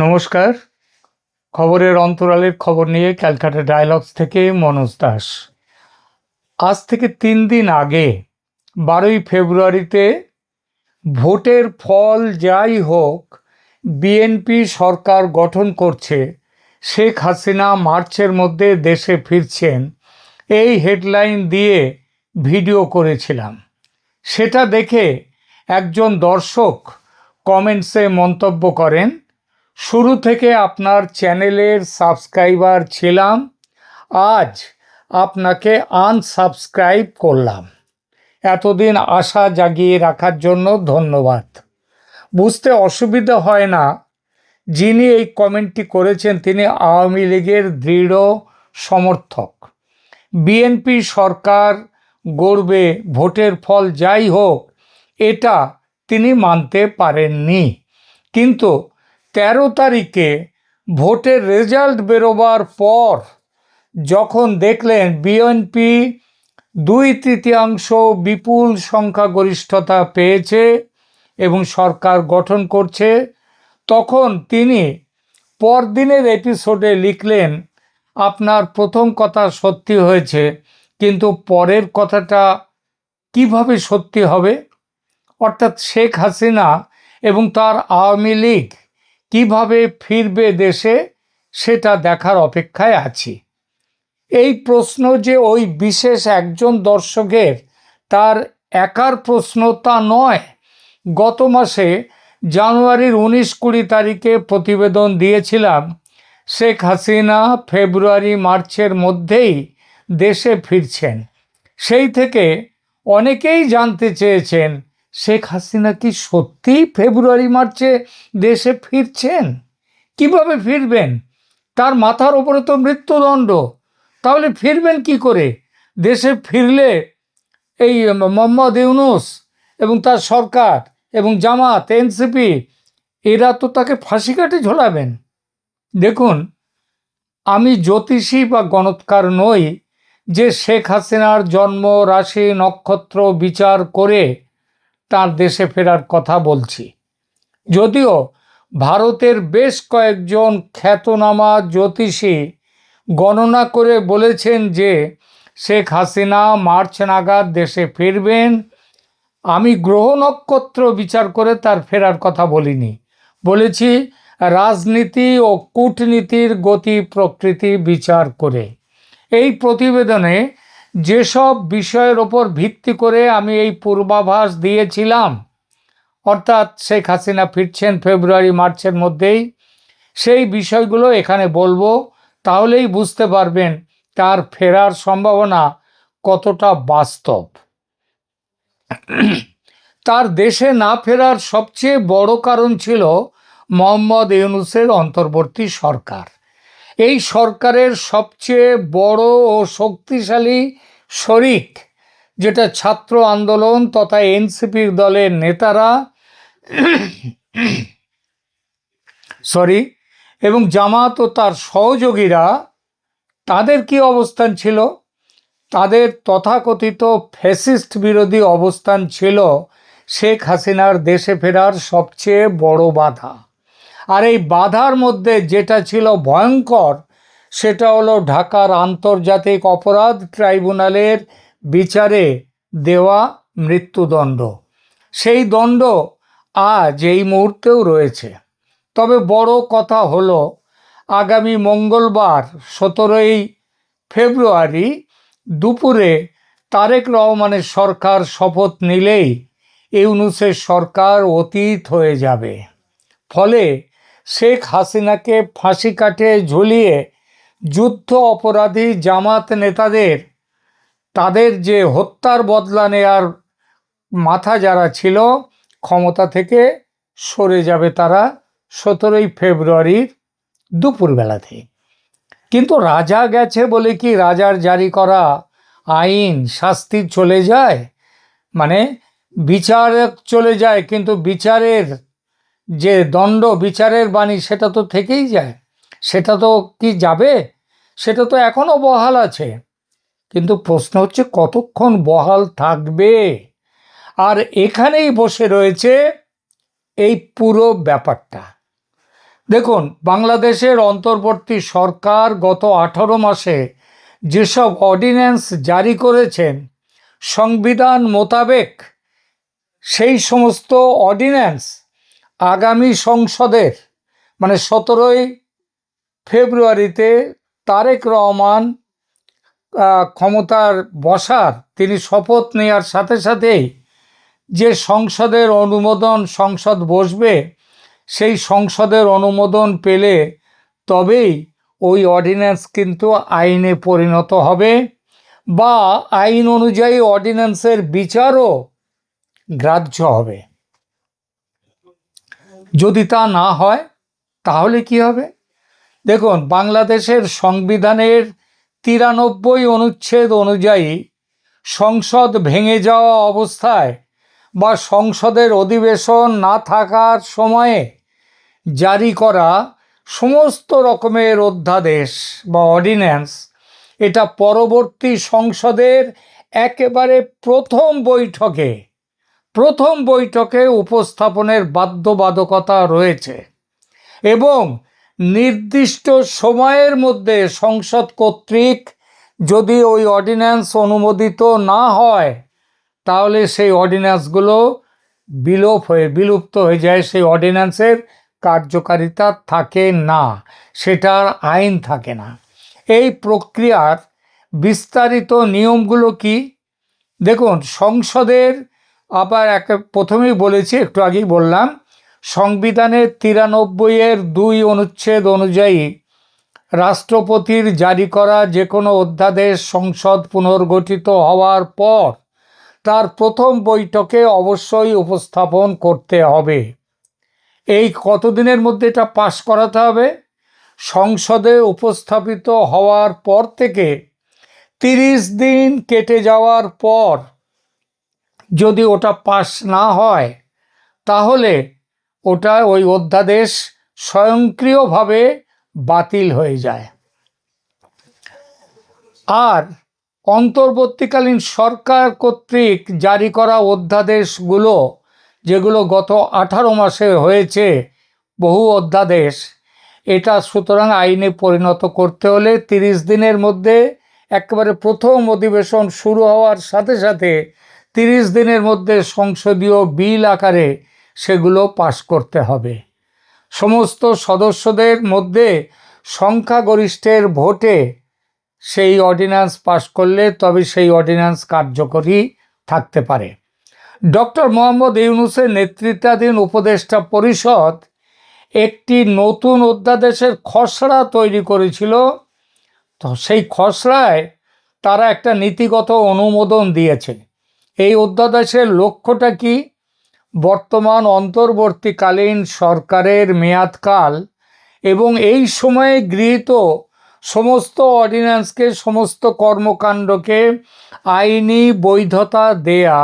নমস্কার। খবরের অন্তরালের খবর নিয়ে ক্যালকাটা ডায়ালগস থেকে মনোজ দাস। আজ থেকে 3 দিন আগে 12ই ফেব্রুয়ারিতে ভোটের ফল যাই হোক, বিএনপি সরকার গঠন করছে, শেখ হাসিনা মার্চের মধ্যে দেশে ফিরছেন, এই হেডলাইন দিয়ে ভিডিও করেছিলাম। সেটা দেখে একজন দর্শক কমেন্টসে মন্তব্য করেন, শুরু থেকে আপনার চ্যানেলের সাবস্ক্রাইবার ছিলাম, আজ আপনাকে আনসাবস্ক্রাইব করলাম। এতদিন আশা জাগিয়ে রাখার জন্য ধন্যবাদ। বুঝতে অসুবিধা হয় না, যিনি এই কমেন্টটি করেছেন তিনি আওয়ামী লীগের দৃঢ় সমর্থক। বিএনপি সরকার গড়বে, ভোটের ফল যাই হোক, এটা তিনি মানতে পারেননি। কিন্তু 13 তারিখে ভোটের রেজাল্ট বেরোবার পর যখন দেখলেন বিএনপি 2/3 বিপুল সংখ্যাগরিষ্ঠতা পেয়েছে এবং সরকার গঠন করছে, তখন তিনি পরদিনের এপিসোডে লিখলেন, আপনার প্রথম কথা সত্যি হয়েছে, কিন্তু পরের কথাটা কিভাবে সত্যি হবে? অর্থাৎ শেখ হাসিনা এবং তার আওয়ামী লীগ কিভাবে ফিরবে দেশে, সেটা দেখার অপেক্ষায় আছি। এই প্রশ্ন যে ওই বিশেষ একজন দর্শকের তার একার প্রশ্ন তা নয়। গত মাসে জানুয়ারির 19-20 তারিখে প্রতিবেদন দিয়েছিলাম, শেখ হাসিনা ফেব্রুয়ারি মার্চের মধ্যেই দেশে ফিরছেন। সেই থেকে অনেকেই জানতে চেয়েছেন, শেখ হাসিনা কি সত্যিই ফেব্রুয়ারি মার্চে দেশে ফিরছেন? কিভাবে ফিরবেন? তার মাথার ওপরে তো মৃত্যুদণ্ড, তাহলে ফিরবেন কি করে? দেশে ফিরলে এই মোহাম্মদ ইউনূস এবং তার সরকার এবং জামাত, এনসিপি, এরা তো তাকে ফাঁসি কাঠে ঝোলাবেন। দেখুন, আমি জ্যোতিষী বা গণৎকার নই যে শেখ হাসিনার জন্ম রাশি নক্ষত্র বিচার করে তার দেশে ফেরার কথা বলছি। যদিও ভারতের বেশ কয়েকজন খ্যাতনামা জ্যোতিষী গণনা করে বলেছেন যে শেখ হাসিনা মার্চ নাগাদ দেশে ফিরবেন। আমি গ্রহ নক্ষত্র বিচার করে তার ফেরার কথা বলিনি, বলেছি রাজনীতি ও কূটনীতির গতি প্রকৃতি বিচার করে। এই প্রতিবেদনে যেসব বিষয়ের ওপর ভিত্তি করে আমি এই পূর্বাভাস দিয়েছিলাম, অর্থাৎ শেখ হাসিনা ফিরছেন ফেব্রুয়ারি মার্চের মধ্যেই, সেই বিষয়গুলো এখানে বলবো। তাহলেই বুঝতে পারবেন তার ফেরার সম্ভাবনা কতটা বাস্তব। তার দেশে না ফেরার সবচেয়ে বড় কারণ ছিল মোহাম্মদ ইউনূসের অন্তর্বর্তী সরকার। এই সরকারের সবচেয়ে বড় ও শক্তিশালী শরিক, যেটা ছাত্র আন্দোলন তথা এনসিপির দলের নেতারা এবং জামাত ও তার সহযোগীরা, তাদের কি অবস্থান ছিল? তাদের তথাকথিত ফ্যাসিস্ট বিরোধী অবস্থান ছিল শেখ হাসিনার দেশে ফেরার সবচেয়ে বড় বাধা। আর এই বাধার মধ্যে যেটা ছিল ভয়ঙ্কর, সেটা হলো ঢাকার আন্তর্জাতিক অপরাধ ট্রাইব্যুনালের বিচারে দেওয়া মৃত্যুদণ্ড। সেই দণ্ড আজ এই মুহূর্তেও রয়েছে। তবে বড় কথা হলো, আগামী মঙ্গলবার 17ই ফেব্রুয়ারি দুপুরে তারেক রহমানের সরকার শপথ নিলেই ইউনূসের সরকার অতীত হয়ে যাবে। ফলে শেখ হাসিনাকে ফাঁসি কাঠে ঝুলিয়ে যুদ্ধ অপরাধী জামাত নেতাদের, তাদের যে হত্যার বদলা নেয়ার মাথা যারা ছিল, ক্ষমতা থেকে সরে যাবে তারা 17ই ফেব্রুয়ারির দুপুরবেলাতে। কিন্তু রাজা গেছে বলে কি রাজার জারি করা আইন শাস্তি চলে যায়? মানে বিচার চলে যায়, কিন্তু বিচারের যে দণ্ড, বিচারের বাণী, সেটা তো থেকেই যায়। সেটা তো কি যাবে? সেটা তো এখনও বহাল আছে। কিন্তু প্রশ্ন হচ্ছে কতক্ষণ বহাল থাকবে? আর এখানেই বসে রয়েছে এই পুরো ব্যাপারটা। দেখুন, বাংলাদেশের অন্তর্বর্তী সরকার গত 18 মাসে যেসব অর্ডিন্যান্স জারি করেছেন সংবিধান মোতাবেক, সেই সমস্ত অর্ডিন্যান্স আগামী সংসদের মানে 17ই ফেব্রুয়ারিতে তারেক রহমান ক্ষমতার বসার, তিনি শপথ নেওয়ার সাথে সাথেই যে সংসদের অনুমোদন, সংসদ বসবে, সেই সংসদের অনুমোদন পেলে তবেই ওই অর্ডিন্যান্স কিন্তু আইনে পরিণত হবে, বা আইন অনুযায়ী অর্ডিন্যান্সের বিচারও গ্রাহ্য হবে। যদি তা না হয় তাহলে কি হবে? দেখুন, বাংলাদেশের সংবিধানের 93 অনুচ্ছেদ অনুযায়ী সংসদ ভেঙে যাওয়া অবস্থায় বা সংসদের অধিবেশন না থাকার সময়ে জারি করা সমস্ত রকমের অধ্যাদেশ বা অর্ডিন্যান্স, এটা পরবর্তী সংসদের একেবারে প্রথম বৈঠকে উপস্থাপনের বাধ্যবাধকতা রয়েছে, এবং নির্দিষ্ট সময়ের মধ্যে সংসদ কর্তৃক যদি ওই অর্ডিন্যান্স অনুমোদিত না হয় তাহলে সেই অর্ডিন্যান্সগুলো বিলুপ্ত হয়ে যায়, সেই অর্ডিন্যান্সের কার্যকারিতা থাকে না, সেটার আইন থাকে না। এই প্রক্রিয়ার বিস্তারিত নিয়মগুলো কি? দেখুন, সংসদের আবার প্রথমেই বলেছি, একটু আগেই বললাম, সংবিধানের 93-2 অনুচ্ছেদ অনুযায়ী রাষ্ট্রপতির জারি করা যে কোনো অধ্যাদেশ সংসদ পুনর্গঠিত হওয়ার পর তার প্রথম বৈঠকে অবশ্যই উপস্থাপন করতে হবে। এই কতদিনের মধ্যে এটা পাশ করাতে হবে? সংসদে উপস্থাপিত হওয়ার পর থেকে 30 দিন কেটে যাওয়ার পর যদি ওটা পাশ না হয় তাহলে ওই অধ্যাদেশ স্বয়ংক্রিয়ভাবে বাতিল হয়ে যায়। আর অন্তর্বর্তীকালীন সরকার কর্তৃক জারি করা অধ্যাদেশগুলো, যেগুলো গত 18 মাসে হয়েছে বহু অধ্যাদেশ, এটা সুতরাং আইনে পরিণত করতে হলে 30 দিনের মধ্যে, একেবারে প্রথম অধিবেশন শুরু হওয়ার সাথে সাথে 30 দিনের মধ্যে সংসদীয় বিল আকারে সেগুলো পাশ করতে হবে। সমস্ত সদস্যদের মধ্যে সংখ্যাগরিষ্ঠের ভোটে সেই অর্ডিন্যান্স পাশ করলে তবে সেই অর্ডিন্যান্স কার্যকরী থাকতে পারে। ডক্টর মোহাম্মদ ইউনূসের নেতৃত্বাধীন উপদেষ্টা পরিষদ একটি নতুন অধ্যাদেশের খসড়া তৈরি করেছিল। তো সেই খসড়ায় তারা একটা নীতিগত অনুমোদন দিয়েছে। এই অধ্যাদেশের লক্ষ্যটা কি? বর্তমান অন্তর্বর্তীকালীন সরকারের মেয়াদকাল এবং এই সময়ে গৃহীত সমস্ত অর্ডিন্যান্সকে, সমস্ত কর্মকাণ্ডকে আইনি বৈধতা দেয়া,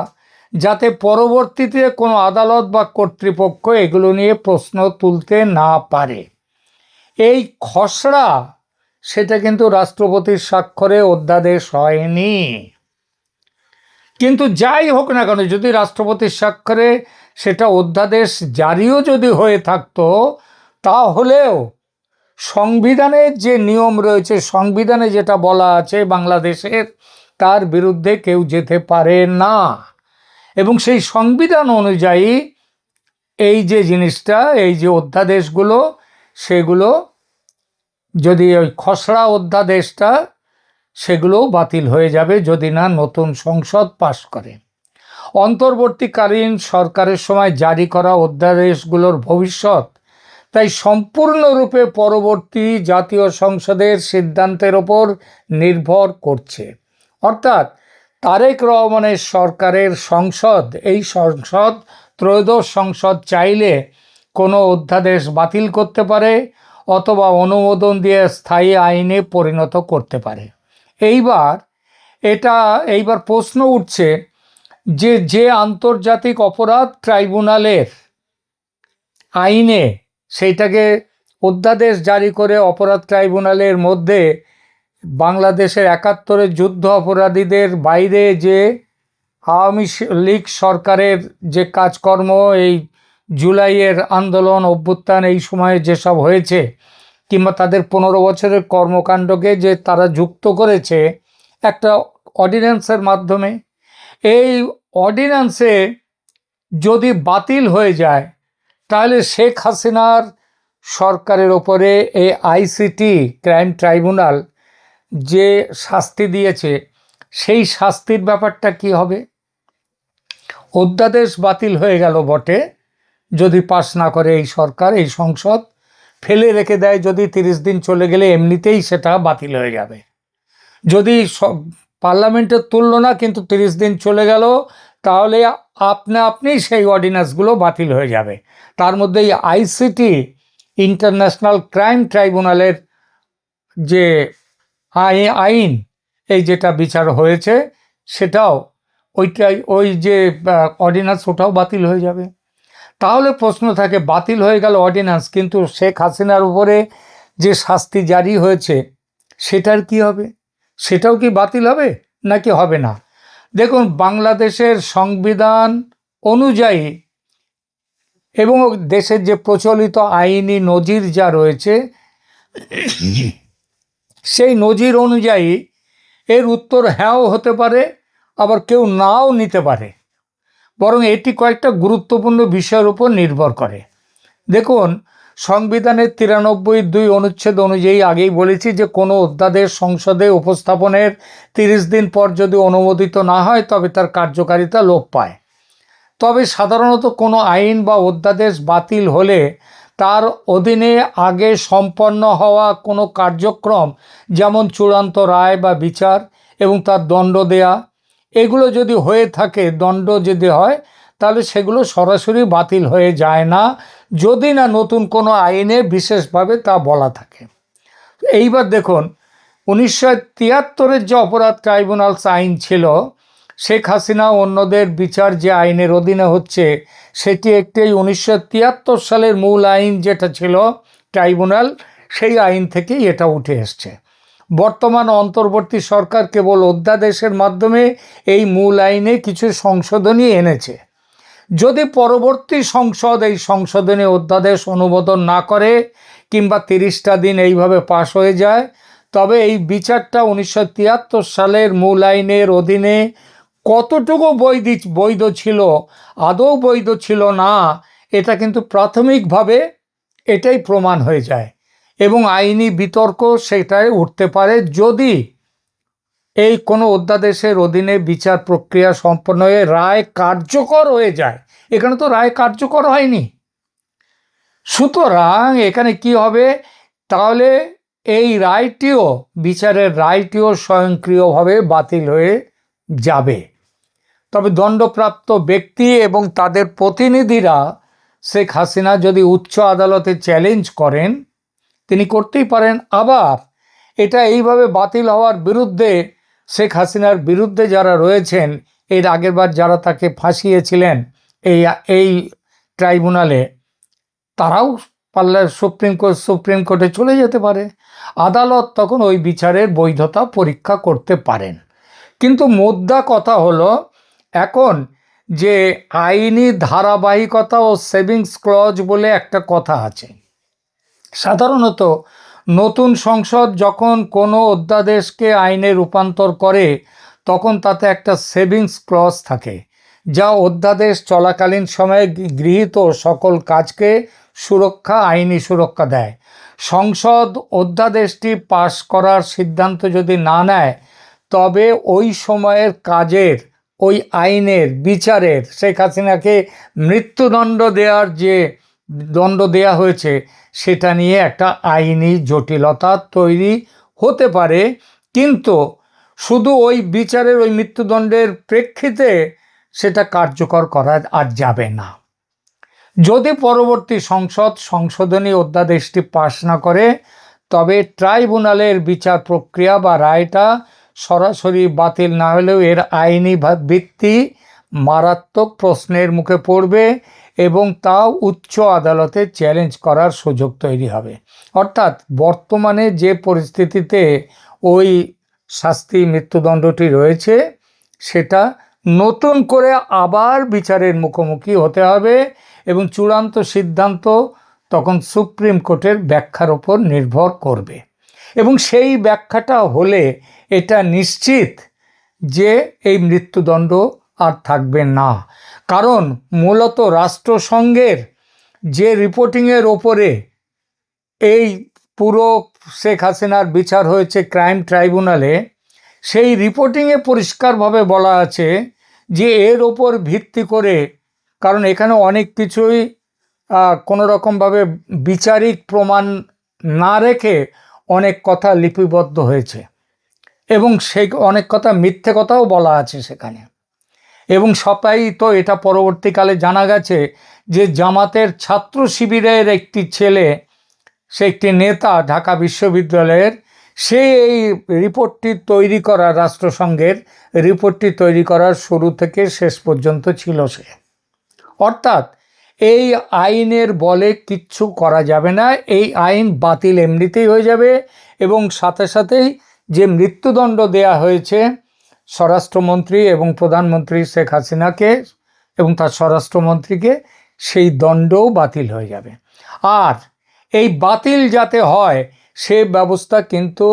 যাতে পরবর্তীতে কোনো আদালত বা কর্তৃপক্ষ এগুলো নিয়ে প্রশ্ন তুলতে না পারে। এই খসড়া, সেটা কিন্তু রাষ্ট্রপতির স্বাক্ষরে অধ্যাদেশ হয়নি। কিন্তু যাই হোক না কেন, যদি রাষ্ট্রপতির স্বাক্ষরে সেটা অধ্যাদেশ জারিও যদি হয়ে থাকতো, তাহলেও সংবিধানের যে নিয়ম রয়েছে, সংবিধানে যেটা বলা আছে বাংলাদেশের, তার বিরুদ্ধে কেউ যেতে পারে না। এবং সেই সংবিধান অনুযায়ী এই যে জিনিসটা, এই যে অধ্যাদেশগুলো, সেগুলো যদি ওই খসড়া অধ্যাদেশটা, সেগুলোও বাতিল হয়ে যাবে যদি না নতুন সংসদ পাশ করে। অন্তর্বর্তীকালীন সরকারের সময় জারি করা অধ্যাদেশগুলোর ভবিষ্যৎ তাই সম্পূর্ণরূপে পরবর্তী জাতীয় সংসদের সিদ্ধান্তের ওপর নির্ভর করছে। অর্থাৎ তারেক রহমানের সরকারের সংসদ, এই সংসদ, ত্রয়োদশ সংসদ চাইলে কোনো অধ্যাদেশ বাতিল করতে পারে অথবা অনুমোদন দিয়ে স্থায়ী আইনে পরিণত করতে পারে। এইবার প্রশ্ন উঠছে যে আন্তর্জাতিক অপরাধ ট্রাইব্যুনালের আইনে সেইটাকে অধ্যাদেশ জারি করে অপরাধ ট্রাইব্যুনালের মধ্যে বাংলাদেশের 71-এর যুদ্ধ অপরাধীদের বাইরে যে আওয়ামী লীগ সরকারের যে কাজকর্ম, এই জুলাইয়ের আন্দোলন অভ্যুত্থান এই সময়ে যেসব হয়েছে, কিংবা তাদের 15 বছরের কর্মকাণ্ডকে যে তারা যুক্ত করেছে একটা অর্ডিন্যান্সের মাধ্যমে, এই অর্ডিন্যান্সে যদি বাতিল হয়ে যায় তাহলে শেখ হাসিনার সরকারের ওপরে এই আইসিটি ক্রাইম ট্রাইব্যুনাল যে শাস্তি দিয়েছে সেই শাস্তির ব্যাপারটা কি হবে? অধ্যাদেশ বাতিল হয়ে গেল বটে, যদি পাস না করে এই সরকার, এই সংসদ ফেলে রেখে দেয়, যদি 30 দিন চলে গেলে এমনিতেই সেটা বাতিল হয়ে যাবে। যদি পার্লামেন্টে তুললো না কিন্তু 30 দিন চলে গেল, তাহলে আপনি সেই অর্ডিন্যান্সগুলো বাতিল হয়ে যাবে। তার মধ্যে এই আইসিটি ইন্টারন্যাশনাল ক্রাইম ট্রাইব্যুনালের যে আইন, এই যেটা বিচার হয়েছে সেটাও ওই যে অর্ডিন্যান্স ওটাও বাতিল হয়ে যাবে। তাহলে প্রশ্ন থাকে, বাতিল হয়ে গেল অর্ডিন্যান্স, কিন্তু শেখ হাসিনার উপরে যে শাস্তি জারি হয়েছে সেটার কি হবে? সেটাও কি বাতিল হবে নাকি হবে না? দেখুন, বাংলাদেশের সংবিধান অনুযায়ী এবং দেশের যে প্রচলিত আইনি নজির যা রয়েছে সেই নজির অনুযায়ী এর উত্তর হ্যাঁও হতে পারে, আবার কেউ নাও নিতে পারে, বরং এটি কয়েকটা গুরুত্বপূর্ণ বিষয়ের উপর নির্ভর করে। দেখুন, সংবিধানের 93(2) অনুচ্ছেদ অনুযায়ী আগেই বলেছি যে কোনো অধ্যাদেশ সংসদে উপস্থাপনের 30 দিন পর যদি অনুমোদিত না হয় তবে তার কার্যকারিতা লোপ পায়। তবে সাধারণত কোনো আইন বা অধ্যাদেশ বাতিল হলে তার অধীনে আগে সম্পন্ন হওয়া কোনো কার্যক্রম, যেমন চূড়ান্ত রায় বা বিচার এবং তার দণ্ড দেয়া, এগুলো যদি হয়ে থাকে, দণ্ড যদি হয়, তাহলে সেগুলো সরাসরি বাতিল হয়ে যায় না, যদি না নতুন কোনো আইনে বিশেষভাবে তা বলা থাকে। এইবার দেখুন, 1973-এর যে অপরাধ ট্রাইব্যুনালস আইন ছিল, শেখ হাসিনা অন্যদের বিচার যে আইনের অধীনে হচ্ছে সেটি একটি 1973 সালের মূল আইন যেটা ছিল ট্রাইব্যুনাল, সেই আইন থেকেই এটা উঠে এসছে। বর্তমান অন্তর্বর্তী সরকার কেবল অধ্যাদেশের মাধ্যমে এই মূল আইনে কিছু সংশোধনী এনেছে। যদি পরবর্তী সংসদ এই সংশোধনী অধ্যাদেশ অনুমোদন না করে কিংবা 30টা দিন এইভাবে পাশ হয়ে যায়, তবে এই বিচারটা 1973 সালের মূল আইনের অধীনে কতটুকু বৈধ ছিল, আদৌ বৈধ ছিল না, এটা কিন্তু প্রাথমিকভাবে এটাই প্রমাণ হয়ে যায় এবং আইনি বিতর্ক সেটাই উঠতে পারে যদি এই কোনো অধ্যাদেশের অধীনে বিচার প্রক্রিয়া সম্পন্ন হয়ে রায় কার্যকর হয়ে যায়। এখানে তো রায় কার্যকর হয়নি, সুতরাং এখানে কি হবে? তাহলে এই রায়টিও, বিচারের রায়টিও স্বয়ংক্রিয়ভাবে বাতিল হয়ে যাবে। তবে দণ্ডপ্রাপ্ত ব্যক্তি এবং তাদের প্রতিনিধিরা শেখ হাসিনা যদি উচ্চ আদালতে চ্যালেঞ্জ করেন, তিনি করতেই পারেন। আবার এটা এইভাবে বাতিল হওয়ার বিরুদ্ধে, শেখ হাসিনার বিরুদ্ধে যারা রয়েছেন, এর আগেরবার যারা তাকে ফাঁসিয়েছিলেন এই ট্রাইব্যুনালে, তারাও পারলে সুপ্রিম কোর্টে চলে যেতে পারে। আদালত তখন ওই বিচারের বৈধতা পরীক্ষা করতে পারেন। কিন্তু মোদ্দা কথা হলো, এখন যে আইনি ধারাবাহিকতা ও সেভিংস ক্লজ বলে একটা কথা আছে। সাধারণত নতুন সংসদ যখন কোনো অধ্যাদেশকে আইনে রূপান্তর করে তখন তাতে একটা সেভিংস ক্লজ থাকে, যা অধ্যাদেশ চলাকালীন সময়ে গৃহীত সকল কাজকে আইনি সুরক্ষা দেয়। সংসদ অধ্যাদেশটি পাশ করার সিদ্ধান্ত যদি না নেয়, তবে ওই সময়ের কাজের, ওই আইনের, বিচারের, শেখ হাসিনাকে মৃত্যুদণ্ড দেওয়ার যে দণ্ড দেয়া হয়েছে সেটা নিয়ে একটা আইনি জটিলতা তৈরি হতে পারে। কিন্তু শুধু ওই বিচারের, ওই মৃত্যুদণ্ডের প্রেক্ষিতে সেটা কার্যকর করা আর যাবে না। যদি পরবর্তী সংসদ সংশোধনী অধ্যাদেশটি পাশ না করে, তবে ট্রাইব্যুনালের বিচার প্রক্রিয়া বা রায়টা সরাসরি বাতিল না হলেও এর আইনি ভিত্তি মারাত্মক প্রশ্নের মুখে পড়বে এবং তাও উচ্চ আদালতে চ্যালেঞ্জ করার সুযোগ তৈরি হবে। অর্থাৎ বর্তমানে যে পরিস্থিতিতে ওই শাস্তি মৃত্যুদণ্ডটি রয়েছে, সেটা নতুন করে আবার বিচারের মুখোমুখি হতে হবে এবং চূড়ান্ত সিদ্ধান্ত তখন সুপ্রিম কোর্টের ব্যাখ্যার ওপর নির্ভর করবে। এবং সেই ব্যাখ্যাটা হলে এটা নিশ্চিত যে এই মৃত্যুদণ্ড আর থাকবে না। কারণ মূলত রাষ্ট্রসংঘের যে রিপোর্টিংয়ের ওপরে এই পুরো শেখ হাসিনার বিচার হয়েছে ক্রাইম ট্রাইব্যুনালে, সেই রিপোর্টিংয়ে পরিষ্কারভাবে বলা আছে যে এর ওপর ভিত্তি করে, কারণ এখানে অনেক কিছুই কোনো রকমভাবে বিচারিক প্রমাণ না রেখে অনেক কথা লিপিবদ্ধ হয়েছে এবং সেই অনেক কথা মিথ্যে কথাও বলা আছে সেখানে। এবং সবাই তো এটা পরবর্তীকালে জানা গেছে যে জামাতের ছাত্র শিবিরের একটি ছেলে, সে একটি নেতা ঢাকা বিশ্ববিদ্যালয়ের, সে এই রিপোর্টটি তৈরি করা, রাষ্ট্রসংঘের রিপোর্টটি তৈরি করার শুরু থেকে শেষ পর্যন্ত ছিল সে। অর্থাৎ এই আইনের বলে কিচ্ছু করা যাবে না, এই আইন বাতিল এমনিতেই হয়ে যাবে। এবং সাথে সাথেই যে মৃত্যুদণ্ড দেয়া হয়েছে স্বরাষ্ট্রমন্ত্রী এবং প্রধানমন্ত্রী শেখ হাসিনাকে এবং তার স্বরাষ্ট্রমন্ত্রীকে, সেই দণ্ডও বাতিল হয়ে যাবে। আর এই বাতিল যাতে হয় সে ব্যবস্থা কিন্তু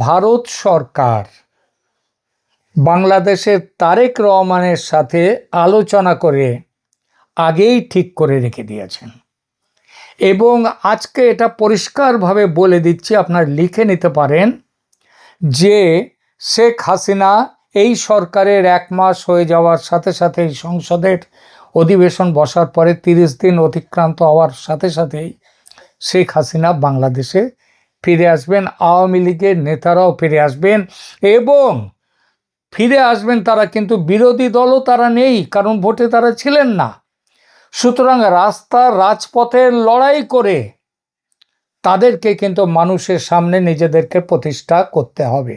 ভারত সরকার বাংলাদেশের তারেক রহমানের সাথে আলোচনা করে আগেই ঠিক করে রেখে দিয়েছেন। এবং আজকে এটা পরিষ্কারভাবে বলে দিচ্ছি, আপনারা লিখে নিতে পারেন, যে শেখ হাসিনা এই সরকারের 1 মাস হয়ে যাওয়ার সাথে সাথেই, সংসদের অধিবেশন বসার পরে 30 দিন অতিক্রান্ত হওয়ার সাথে সাথেই শেখ হাসিনা বাংলাদেশে ফিরে আসবেন। আওয়ামী লীগের নেতারাও ফিরে আসবেন এবং ফিরে আসবেন তারা, কিন্তু বিরোধী দলও তারা নেই, কারণ ভোটে তারা ছিলেন না। সুতরাং রাজপথের লড়াই করে তাদেরকে কিন্তু মানুষের সামনে নিজেদেরকে প্রতিষ্ঠা করতে হবে।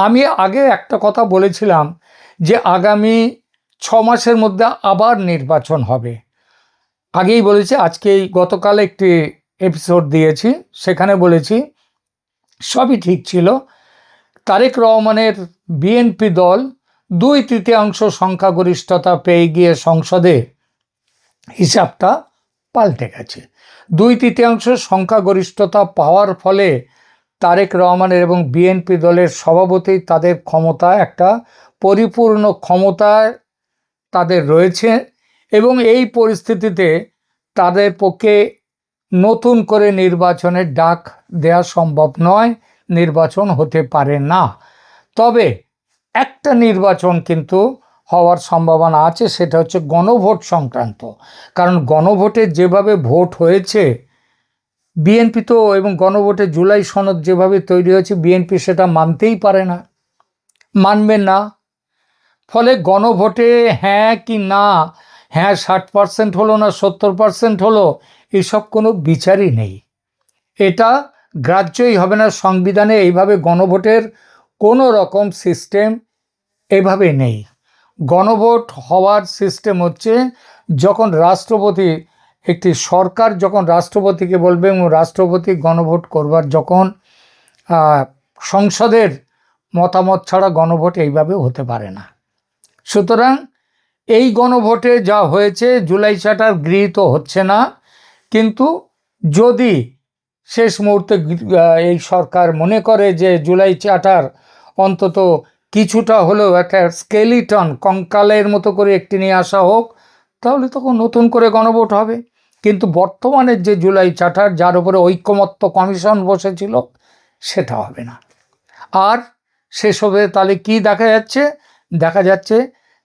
আমি আগে একটা কথা বলেছিলাম যে আগামী 6 মাসের মধ্যে আবার নির্বাচন হবে। আগেই বলেছি, গতকাল একটি এপিসোড দিয়েছি, সেখানে বলেছি সবই ঠিক ছিল। তারেক রহমানের বিএনপি দল 2/3 সংখ্যাগরিষ্ঠতা পেয়ে গিয়ে সংসদে হিসাবটা পাল্টে গেছে। 2/3 সংখ্যাগরিষ্ঠতা পাওয়ার ফলে তারেক রহমানের এবং বিএনপি দলের সভাপতি, তাদের ক্ষমতা, একটা পরিপূর্ণ ক্ষমতায় তাদের রয়েছে। এবং এই পরিস্থিতিতে তাদের পক্ষে নতুন করে নির্বাচনের ডাক দেওয়া সম্ভব নয়, নির্বাচন হতে পারে না। তবে একটা নির্বাচন কিন্তু হওয়ার সম্ভাবনা আছে, সেটা হচ্ছে গণভোট সংক্রান্ত। কারণ গণভোটে যেভাবে ভোট হয়েছে, বিএনপি তো, এবং গণভোটে জুলাই সনদ যেভাবে তৈরি হয়েছে, বিএনপি সেটা মানতেই পারে না, মানবে না। ফলে গণভোটে হ্যাঁ কি না, হ্যাঁ 60% হলো না 70% হলো, এসব কোনো বিচারই নেই, এটা গ্রাহ্যই হবে না। সংবিধানে এইভাবে গণভোটের কোনো রকম সিস্টেম এভাবে নেই। গণভোট হওয়ার সিস্টেম হচ্ছে যখন রাষ্ট্রপতি, একটি সরকার যখন রাষ্ট্রপতিকে বলবে এবং রাষ্ট্রপতি গণভোট করবার যখন সংসদের মতামত ছাড়া গণভোট এইভাবে হতে পারে না। সুতরাং এই গণভোটে যা হয়েছে, জুলাই চার্টার গৃহীত হচ্ছে না। কিন্তু যদি শেষ মুহূর্তে এই সরকার মনে করে যে জুলাই চার্টার অন্তত কিছুটা হলেও একটা স্কেলিটন, কঙ্কালের মতো করে একটি নিয়ে আসা হোক, তাহলে তখন নতুন করে গণভোট হবে। কিন্তু বর্তমানের যে জুলাই চার্টার, যার উপরে ঐকমত্য কমিশন বসেছিল, সেটা হবে না। আর সেসবে তাহলে কি দেখা যাচ্ছে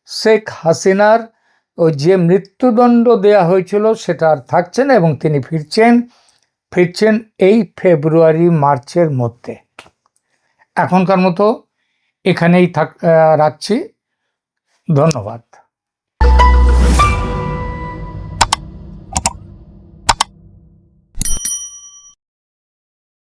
শেখ হাসিনার ওই যে মৃত্যুদণ্ড দেয়া হয়েছিল সেটা আর থাকছে না এবং তিনি ফিরছেন এই ফেব্রুয়ারি মার্চের মধ্যে। এখনকার মতো এখানেই রাখছি। ধন্যবাদ।